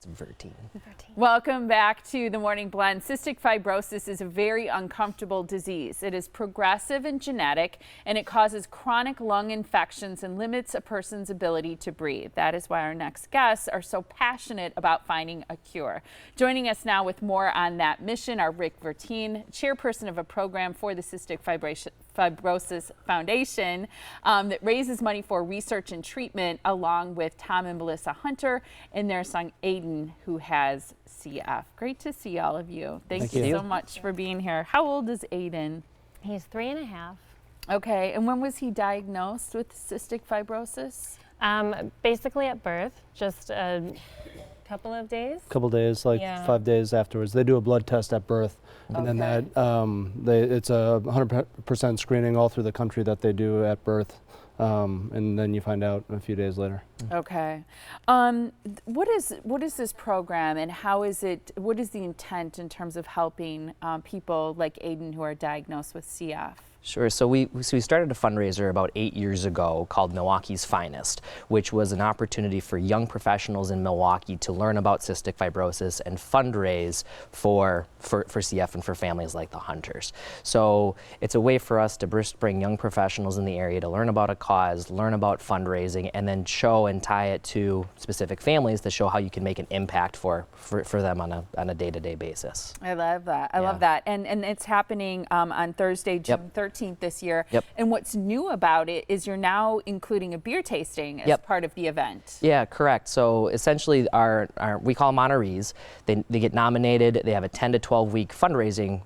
Verthein. Welcome back to the Morning Blend. Cystic fibrosis is a very uncomfortable disease. It is progressive and genetic, and it causes chronic lung infections and limits a person's ability to breathe. That is why our next guests are so passionate about finding a cure. Joining us now with more on that mission are Rick Verthein, chairperson of a program for the Cystic Fibrosis Foundation that raises money for research and treatment, along with Tom and Melissa Hunter and their son Aiden, who has CF. Great to see all of you. Thank you so much for being here. How old is Aiden? He's 3.5. Okay, and when was he diagnosed with cystic fibrosis? Basically at birth, just a couple of days. Couple days, like 5 days afterwards. They do a blood test at birth, and then that it's a 100% screening all through the country that they do at birth, and then you find out a few days later. Okay, what is this program, and how is it? What is the intent in terms of helping people like Aiden who are diagnosed with CF? Sure. So we started a fundraiser about 8 years ago called Milwaukee's Finest, which was an opportunity for young professionals in Milwaukee to learn about cystic fibrosis and fundraise for CF and for families like the Hunters. So it's a way for us to bring young professionals in the area to learn about a cause, learn about fundraising, and then show and tie it to specific families to show how you can make an impact for them on a day-to-day basis. I love that. I love that. And it's happening on Thursday, June 13th this year. And what's new about it is you're now including a beer tasting as part of the event. Yeah, correct. So essentially our we call them honorees. They get nominated. They have a 10 to 12 week fundraising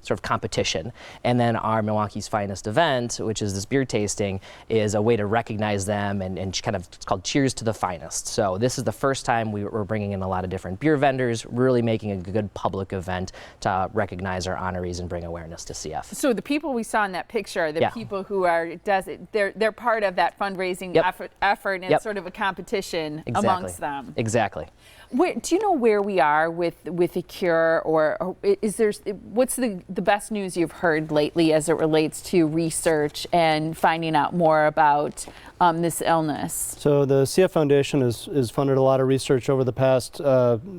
sort of competition. And then our Milwaukee's Finest event, which is this beer tasting, is a way to recognize them and kind of, it's called Cheers to the Finest. So this is the first time we're bringing in a lot of different beer vendors, really making a good public event to recognize our honorees and bring awareness to CF. So the people we saw in that picture, the people who are, they're part of that fundraising effort, and it's sort of a competition amongst them. Exactly. Do you know where we are with a cure, or is there, what's the best news you've heard lately as it relates to research and finding out more about this illness? So the CF Foundation has funded a lot of research over the past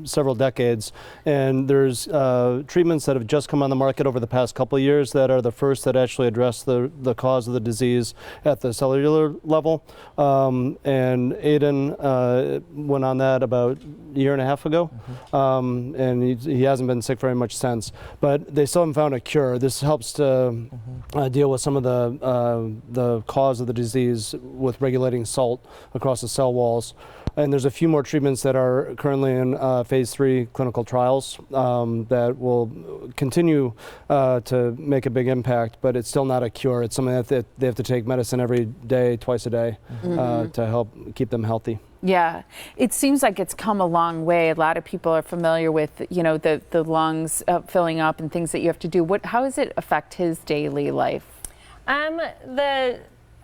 several decades, and there's treatments that have just come on the market over the past couple of years that are the first that actually address the cause of the disease at the cellular level. And Aiden went on that about a year and a half ago, and he hasn't been sick very much since, but they still haven't found a cure. This helps to deal with some of the cause of the disease with regulating salt across the cell walls. And there's a few more treatments that are currently in phase 3 clinical trials that will continue to make a big impact, but it's still not a cure. It's something that they have to take medicine every day, twice a day, to help keep them healthy. Yeah, it seems like it's come a long way. A lot of people are familiar with, you know, the lungs filling up and things that you have to do. How does it affect his daily life?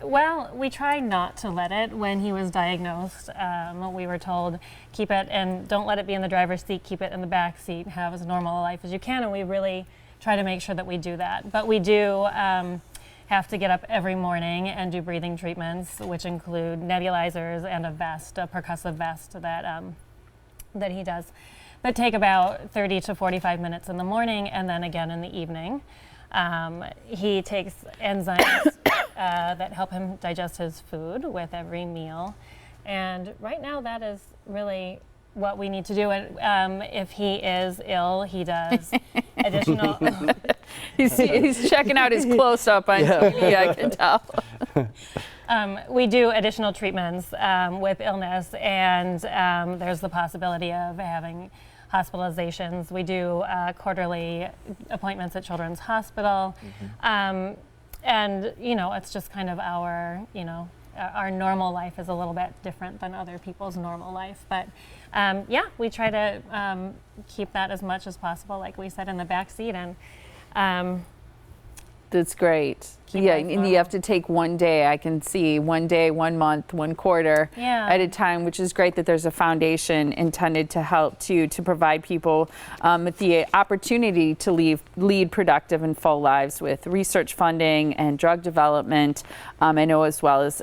Well, we tried not to let it when he was diagnosed. We were told, keep it and don't let it be in the driver's seat, keep it in the back seat, have as normal a life as you can, and we really try to make sure that we do that. But we do have to get up every morning and do breathing treatments, which include nebulizers and a vest, a percussive vest that he does, that take about 30 to 45 minutes in the morning and then again in the evening. He takes enzymes that help him digest his food with every meal. And right now that is really what we need to do. And if he is ill, he does additional... he's checking out his close-up on TV, I can tell. We do additional treatments with illness, and there's the possibility of having hospitalizations. We do quarterly appointments at Children's Hospital. And, you know, it's just kind of our normal life is a little bit different than other people's normal life. But yeah, we try to keep that as much as possible, like we said, in the back seat. And that's great. keep Yeah, life and you normal. have to take one day. I can see 1 day, 1 month, 1 quarter Yeah. at a time, which is great that there's a foundation intended to help to provide people with the opportunity to lead productive and full lives with research funding and drug development. I know, as well as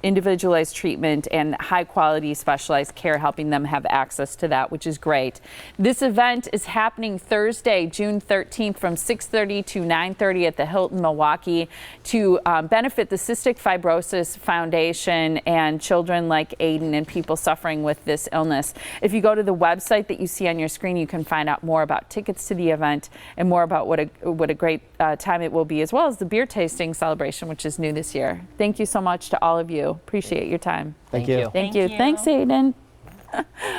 individualized treatment and high quality specialized care, helping them have access to that, which is great. This event is happening Thursday, June 13th from 6:30 to 9:30 at the Hilton Milwaukee to benefit the Cystic Fibrosis Foundation and children like Aiden and people suffering with this illness. If you go to the website that you see on your screen, you can find out more about tickets to the event and more about what a great time it will be, as well as the beer tasting celebration, which is new this year. Thank you so much to all of you. Appreciate your time. Thank you. Thank you. Thanks, Aiden.